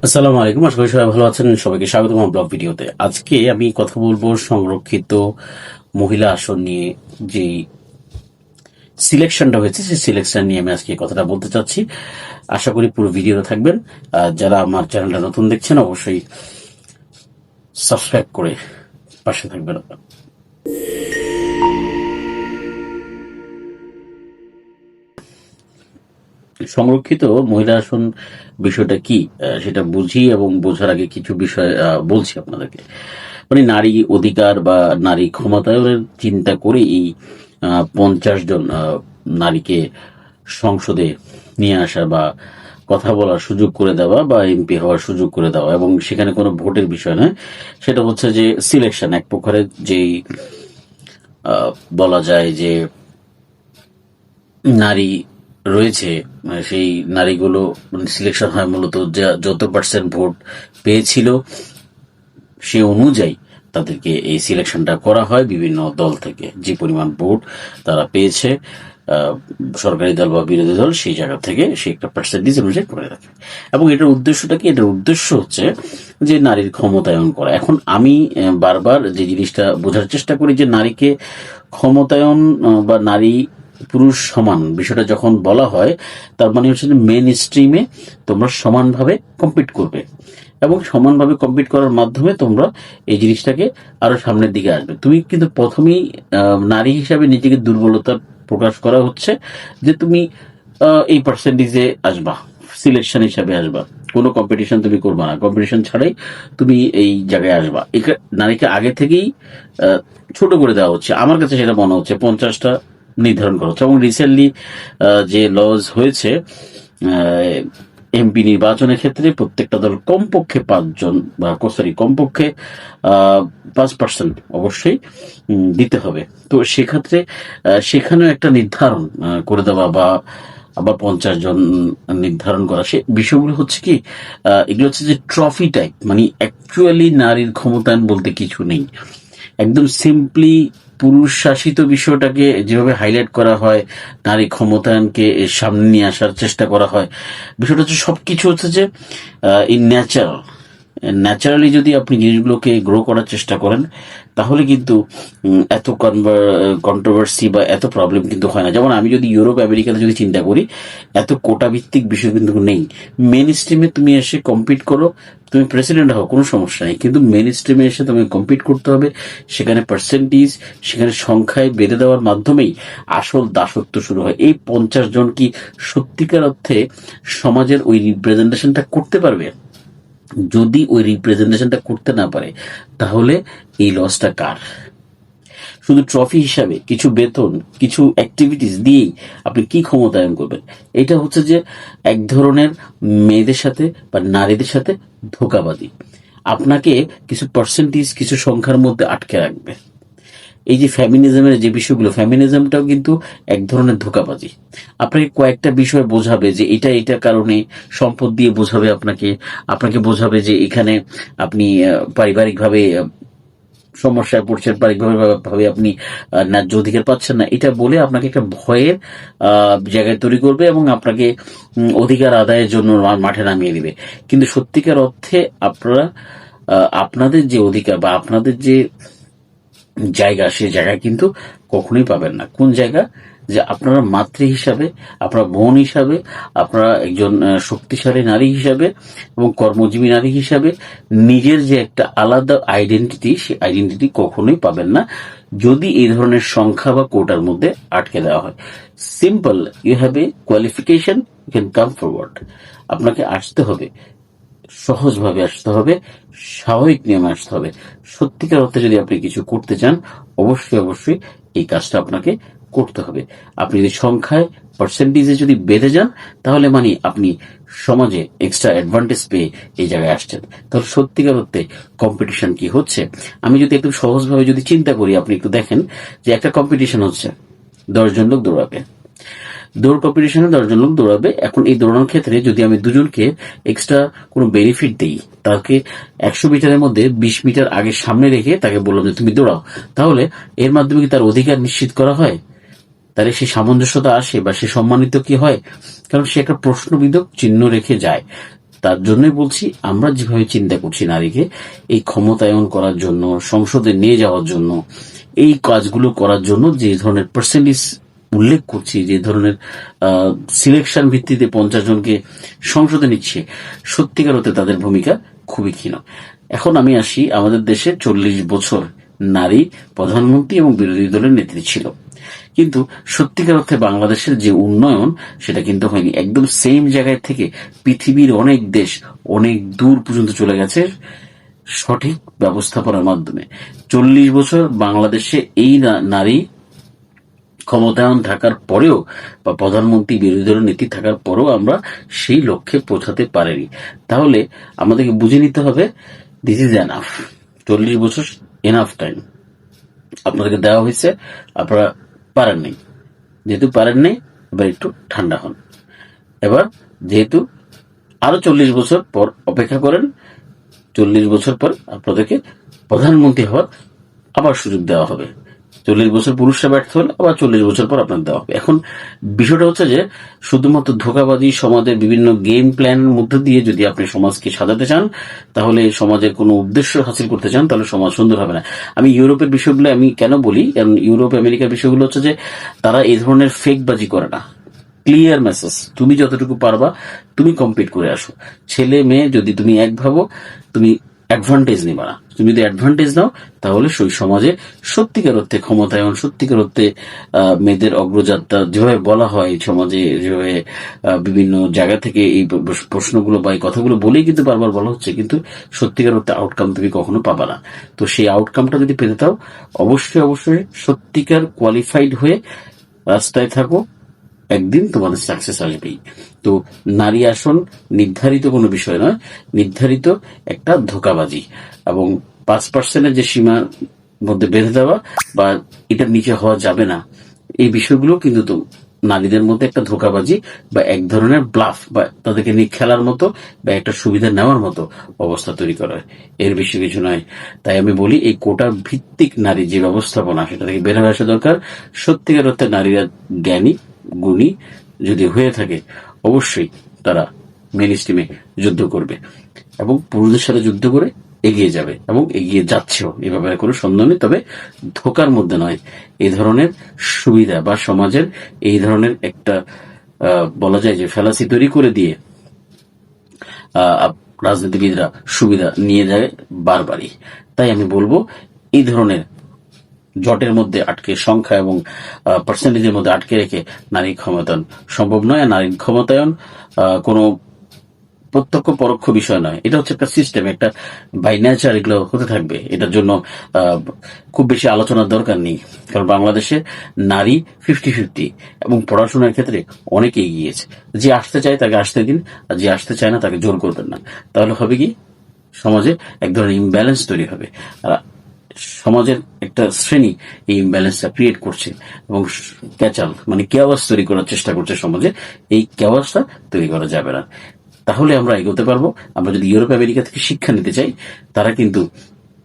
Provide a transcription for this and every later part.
আসসালামু আলাইকুম, আশা করি সবাই ভালো আছেন। সবাইকে স্বাগত আমার ব্লগ ভিডিওতে। আজকে আমি কথা বলবো সংরক্ষিত মহিলা আসন নিয়ে। যে সিলেকশনটা হয়েছে সেই সিলেকশন নিয়ে আমি আজকে কথাটা বলতে চাচ্ছি। আশা করি পুরো ভিডিওতে থাকবেন। যারা আমার চ্যানেলটা নতুন দেখছেন অবশ্যই সাবস্ক্রাইব করে পাশে থাকবেন। সংরক্ষিত মহিলা আসন বিষয়টা কি সেটা বুঝি, এবং বোঝার আগে কিছু বিষয় বলছি আপনাদেরকে। মানে নারী অধিকার বা নারী ক্ষমতায়নের চিন্তা করে এই 50 জন নারীকে সংসদে নিয়ে আসা বা কথা বলার সুযোগ করে দেওয়া বা এমপি হওয়ার সুযোগ করে দেওয়া, এবং সেখানে কোনো ভোটের বিষয় নয়। সেটা হচ্ছে যে সিলেকশন, এক প্রকারের যেই বলা যায় যে নারী রয়েছে, সেই নারীগুলো সিলেকশন হয় মূলত যত পার্সেন্ট ভোট পেয়েছিল সে অনুযায়ী তাদেরকে এই সিলেকশনটা করা হয়। বিভিন্ন দল থেকে যে পরিমাণ ভোট তারা পেয়েছে, সরকারি দল বা বিরোধী দল, সেই জায়গা থেকে সে একটা পার্সেন্টেজ অনুযায়ী করে রাখে। এবং এটার উদ্দেশ্যটা কি? এটার উদ্দেশ্য হচ্ছে যে নারীর ক্ষমতায়ন করা। এখন আমি বারবার যে জিনিসটা বোঝার চেষ্টা করি যে নারীকে ক্ষমতায়ন বা নারী পুরুষ সমান বিষয়টা যখন বলা হয়, তার মানে হচ্ছে যে মেন স্ট্রিমে তোমরা সমানভাবে কম্পিট করবে, এবং সমানভাবে কম্পিট করার মাধ্যমে তোমরা এই জিনিসটাকে আরো সামনের দিকে আসবে। তুমি কিন্তু প্রথমেই নারী হিসাবে নিজেকে দুর্বলতা প্রকাশ করা হচ্ছে যে তুমি এই পার্সেন্টেজে আসবা, সিলেকশন হিসাবে আসবা, কোনো কম্পিটিশন তুমি করবা না, কম্পিটিশন ছাড়াই তুমি এই জায়গায় আসবা। নারীকে আগে থেকেই ছোট করে দেওয়া হচ্ছে। আমার কাছে সেটা মনে হচ্ছে 50টা নির্ধারণ করা হচ্ছে। এবং রিসেন্টলি যে লজ হয়েছে, এমপি নির্বাচনের ক্ষেত্রে প্রত্যেকটা দল কমপক্ষে 5 জন বা কমপক্ষে 5% অবশ্যই দিতে হবে। তো সেক্ষেত্রে সেখানেও একটা নির্ধারণ করে দেওয়া বা আবার 50 জন নির্ধারণ করা, সে বিষয়গুলো হচ্ছে কি, এগুলো হচ্ছে যে ট্রফি টাইপ। মানে অ্যাকচুয়ালি নারীর ক্ষমতায়ন বলতে কিছু নেই। একদম সিম্পলি পুরুষ শাসিত বিষয়টাকে যেভাবে হাইলাইট করা হয়, নারী ক্ষমতায়নকে সামনে নিয়ে আসার চেষ্টা করা হয়, বিষয়টা হচ্ছে সবকিছু হচ্ছে যে ইন ন্যাচারালি যদি আপনি জিনিসগুলোকে গ্রো করার চেষ্টা করেন, তাহলে কিন্তু এত কন্ট্রোভার্সি বা এত প্রবলেম কিন্তু হয় না। যেমন আমি যদি ইউরোপ আমেরিকাতে যদি চিন্তা করি, এত কোটা ভিত্তিক বিষয় কিন্তু নেই। মেন স্ট্রিমে তুমি এসে কম্পিট করো, তুমি প্রেসিডেন্ট হও, কোনো সমস্যা নেই, কিন্তু মেন স্ট্রিমে এসে তুমি কম্পিট করতে হবে। সেখানে পার্সেন্টেজ, সেখানে সংখ্যায় বেঁধে দেওয়ার মাধ্যমেই আসল দাসত্ব শুরু হয়। এই 50 জন কি সত্যিকার অর্থে সমাজের ওই রিপ্রেজেন্টেশনটা করতে পারবে? যদি ওই রিপ্রেজেন্টেশনটা করতে না পারে, তাহলে এই লসটা কার? শুধু ট্রফি হিসাবে কিছু বেতন, কিছু অ্যাক্টিভিটিস দিয়েই আপনি কি ক্ষমতায়ন করবেন? এটা হচ্ছে যে এক ধরনের মেয়েদের সাথে বা নারীদের সাথে ধোঁকাবাজি। আপনাকে কিছু পার্সেন্টেজ, কিছু সংখ্যার মধ্যে আটকে রাখবে। এই যে ফ্যামিনিজমের যে বিষয়গুলো, ফ্যামিনিজমটাও কিন্তু এক ধরনের ধোঁকাবাজি। আপনাকে কয়েকটা বিষয় বোঝাবে যে এটা এটা কারণে, সম্পদ দিয়ে বোঝাবে আপনাকে, আপনাকে বোঝাবে যে এখানে আপনি পারিবারিকভাবে সমস্যায় পড়ছেন, পারিবারিকভাবে আপনি ন্যায্য অধিকার পাচ্ছেন না, এটা বলে আপনাকে একটা ভয়ের জায়গায় তৈরি করবে এবং আপনাকে অধিকার আদায়ের জন্য মাঠে নামিয়ে দিবে। কিন্তু সত্যিকার অর্থে আপনারা আপনাদের যে অধিকার বা আপনাদের যে জায়গা, সে জায়গায় কিন্তু কখনোই পাবেন না। কোন জায়গা? যে আপনারা মাতৃ হিসাবে, আপনারা বোন হিসাবে, আপনারা একজন শক্তিশালী নারী হিসাবে এবং কর্মজীবী নারী হিসাবে নিজের যে একটা আলাদা আইডেন্টিটি, সেই আইডেন্টিটি কখনোই পাবেন না যদি এই ধরনের সংখ্যা বা কোটার মধ্যে আটকে দেওয়া হয়। Simple, you have a qualification, you can come forward. আপনাকে আসতে হবে, সহজভাবে আসতে হবে, স্বাভাবিক নিয়মে আসতে হবে। সত্যিকার অর্থে যদি আপনি কিছু করতে চান, অবশ্যই অবশ্যই এই কাজটা আপনাকে করতে হবে। আপনি যদি সংখ্যায়, পার্সেন্টেজে যদি বেঁধে যান, তাহলে মানে আপনি সমাজে এক্সট্রা অ্যাডভান্টেজ পেয়ে এই জায়গায় আসছেন। তাহলে সত্যিকার অর্থে কম্পিটিশন কি হচ্ছে? আমি যদি একটু সহজভাবে যদি চিন্তা করি, আপনি একটু দেখেন যে একটা কম্পিটিশন হচ্ছে, 10 জন লোক দৌড়াবে, দৌড় কম্পিটিশনে 10 জন লোক দৌড়াবে। এখন এই দৌড়ানোর ক্ষেত্রে যদি আমি দুজনকে এক্সট্রা কোনো বেনিফিট দিই, তাকে 100 মিটারের মধ্যে 20 মিটার আগে সামনে রেখে তাকে বললাম যে তুমি দৌড়াও, তাহলে এর মাধ্যমে কি তার অধিকার নিশ্চিত করা হয়? তাহলে সে সামঞ্জস্যতা আসে বা সে সম্মানিত কি হয়? কারণ সে একটা প্রশ্নবিদ্ধক চিহ্ন রেখে যায়। তার জন্যই বলছি, আমরা যেভাবে চিন্তা করছি নারীকে এই ক্ষমতায়ন করার জন্য, সংসদে নিয়ে যাওয়ার জন্য, এই কাজগুলো করার জন্য যে ধরনের পার্সেন্টেজ উল্লেখ করছি, যে ধরনের সিলেকশন ভিত্তিতে 50 জনকে সংসদে নিচ্ছে, সত্যিকার হতে তাদের ভূমিকা খুবই ক্ষীণ। এখন আমি আসি, আমাদের দেশে 40 বছর নারী প্রধানমন্ত্রী এবং বিরোধী দলের নেত্রী ছিল, কিন্তু সত্যিকার অর্থে বাংলাদেশের যে উন্নয়ন সেটা কিন্তু হয়নি। একদম সেম জায়গায় থেকে পৃথিবীর অনেক দেশ অনেক দূর পর্যন্ত চলে গেছে সঠিক ব্যবস্থাপনার মাধ্যমে। 40 বছর বাংলাদেশে এই নারী ক্ষমতায়ন থাকার পরেও বা প্রধানমন্ত্রী বিরোধী দলের নেত্রী থাকার পরেও আমরা সেই লক্ষ্যে পৌঁছাতে পারিনি। তাহলে আমাদেরকে বুঝে নিতে হবে, দিস ইজ এনাফ। 40 বছর এনাফ টাইম আপনাদেরকে দেওয়া হয়েছে, আপনারা পারেন নাই। যেহেতু পারেন নাই, এবার একটু ঠান্ডা হন। এবার যেহেতু আরো 40 বছর পর অপেক্ষা করেন, 40 বছর পর আপনাদেরকে প্রধানমন্ত্রী হওয়ার আবার সুযোগ দেওয়া হবে। 40 বছর পুরুষরা ব্যর্থ হলে আবার 40 বছর পর আপনার দেওয়া হবে। এখন বিষয়টা হচ্ছে যে শুধুমাত্র ধোঁকাবাজি, সমাজের বিভিন্ন গেম প্ল্যানের মধ্যে দিয়ে যদি আপনি সমাজকে সাজাতে চান, তাহলে সমাজের কোনো উদ্দেশ্য হাসিল করতে চান, তাহলে সমাজ সুন্দর হবে না। আমি ইউরোপের বিষয়গুলো আমি কেন বলি, কারণ ইউরোপ আমেরিকার বিষয়গুলো হচ্ছে যে তারা এই ধরনের ফেকবাজি করে না। ক্লিয়ার মেসেজ, তুমি যতটুকু পারবা তুমি কমপ্লিট করে আসো। ছেলে মেয়ে যদি তুমি এক ভাবো, তুমি অ্যাডভান্টেজ নিবা না। তুমি যদি অ্যাডভান্টেজ নাও, তাহলে সেই সমাজে সত্যিকার অর্থে ক্ষমতায়ন, সত্যিকার অর্থে মেয়েদের অগ্রযাত্রা যেভাবে বলা হয় সমাজে, যেভাবে বিভিন্ন জায়গা থেকে এই প্রশ্নগুলো বা এই কথাগুলো বলেই কিন্তু বারবার বলা হচ্ছে, কিন্তু সত্যিকার অর্থে আউটকাম তুমি কখনো পাবা না। তো সেই আউটকামটা যদি পেতে চাও, অবশ্যই অবশ্যই সত্যিকার কোয়ালিফাইড হয়ে রাস্তায় থাকো, একদিন তোমাদের সাকসেস আসবেই। তো নারী আসন নির্ধারিত কোনো বিষয় নয়, নির্ধারিত একটা ধোঁকাবাজি, এবং 5% যে সীমার মধ্যে বেঁধে দেওয়া বা এটার নিচে হওয়া যাবে না, এই বিষয়গুলো কিন্তু তো নারীদের মধ্যে একটা ধোঁকাবাজি বা এক ধরনের ব্লাফ, বা তাদেরকে নিয়ে খেলার মতো বা একটা সুবিধা নেওয়ার মতো অবস্থা তৈরি করা হয়, এর বেশি কিছু নয়। তাই আমি বলি, এই কোটা ভিত্তিক নারী যে ব্যবস্থাপনা, সেটা থেকে বের হয়ে আসা দরকার। সত্যিকার অর্থে নারীরা জ্ঞানী গুণী যদি হয়ে থাকে, অবশ্যই তারা মেন স্ট্রিমে যুদ্ধ করবে এবং পুরুষদের সাথে যুদ্ধ করে এগিয়ে যাবে এবং এগিয়ে যাচ্ছেও, এ ব্যাপারে কোনো সন্দেহ নেই। তবে ধোকার মধ্যে নয়, এই ধরনের সুবিধা বা সমাজের এই ধরনের একটা বলা যায় যে ফ্যালাসি তৈরি করে দিয়ে রাজনীতিবিদরা সুবিধা নিয়ে যায় বারবারই। তাই আমি বলবো, এই ধরনের জটের মধ্যে আটকে, সংখ্যা এবং পার্সেন্টেজের মধ্যে আটকে রেখে নারী ক্ষমতায়ন সম্ভব নয়। নারী ক্ষমতায়ন কোনো প্রত্যক্ষ পরোক্ষ বিষয় নয়, এটা হচ্ছে একটা সিস্টেম, একটা বাই নেচার এগুলো হতে থাকবে। এটার জন্য খুব বেশি আলোচনার দরকার নেই, কারণ বাংলাদেশে নারী 50-50 এবং পড়াশোনার ক্ষেত্রে অনেকে এগিয়েছে। যে আসতে চায় তাকে আসতে দিন, আর যে আসতে চায় না তাকে জোর করবেন না। তাহলে হবে কি, সমাজে এক ধরনের ইমব্যালেন্স তৈরি হবে, আর সমাজের একটা শ্রেণী এই ইমব্যালেন্সটা ক্রিয়েট করছে এবং ক্যাচাল মানে কেওয়াস তৈরি করার চেষ্টা করছে সমাজে। এই কেওয়াসটা তৈরি করা যাবে না, তাহলে আমরা এগোতে পারবো। আমরা যদি ইউরোপ আমেরিকা থেকে শিক্ষা নিতে চাই, তারা কিন্তু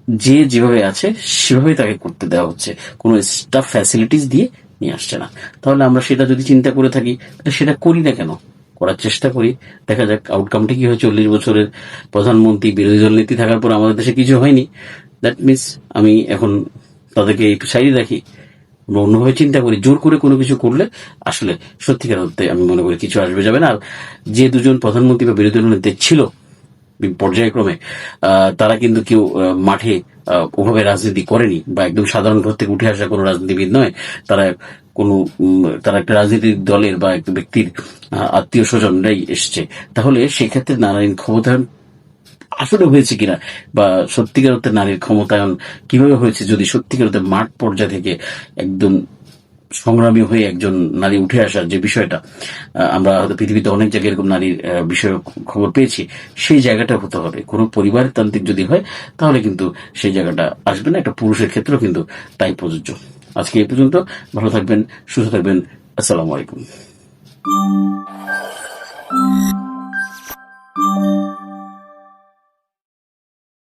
যে যেভাবে আছে সেভাবেই তাকে করতে দেওয়া হচ্ছে, কোনো স্টাফ ফ্যাসিলিটিস দিয়ে নিয়ে আসছে না। তাহলে আমরা সেটা যদি চিন্তা করে থাকি, সেটা করি না কেন? করার চেষ্টা করি, দেখা যাক আউটকামটা কি হয়। 40 বছরের প্রধানমন্ত্রী বিরোধী দল নীতি থাকার পর আমাদের দেশে কিছু হয়নি, দ্যাট মিনস আমি এখন তাদেরকে একটু সাইডে রাখি, অন্যভাবে চিন্তা করি। জোর করে কোনো কিছু করলে আসলে সত্যিকার অর্থে আমি মনে করি কিছু আসবে যাবে না। আর যে দুজন প্রধানমন্ত্রী বা বিরোধী দল নেতা ছিল পর্যায়ক্রমে, তারা কিন্তু কেউ মাঠে ওভাবে রাজনীতি করেনি বা একদম সাধারণ ঘর থেকে উঠে আসা কোনো রাজনীতিবিদ নয়। তারা কোনো তারা একটা রাজনৈতিক দলের বা একটা ব্যক্তির আত্মীয় স্বজনরাই এসছে। তাহলে সেক্ষেত্রে নারীর ক্ষমতায়ন আসলে হয়েছে কিনা, বা সত্যিকার অর্থে নারীর ক্ষমতায়ন কিভাবে হয়েছে, যদি সত্যিকার অর্থে মাঠ পর্যায় থেকে একদম সংগ্রামী হয়ে একজন নারী উঠে আসার যে বিষয়টা, আমরা হয়তো পৃথিবীতে অনেক জায়গায় এরকম নারীর বিষয়ে খবর পেয়েছি, সেই জায়গাটা হতে হবে। কোনো পরিবারের তান্ত্রিক যদি হয়, তাহলে কিন্তু সেই জায়গাটা আসবে না। একটা পুরুষের ক্ষেত্রেও কিন্তু তাই প্রযোজ্য। আজকে এই পর্যন্ত, ভালো থাকবেন, সুস্থ থাকবেন, আসসালামু আলাইকুম।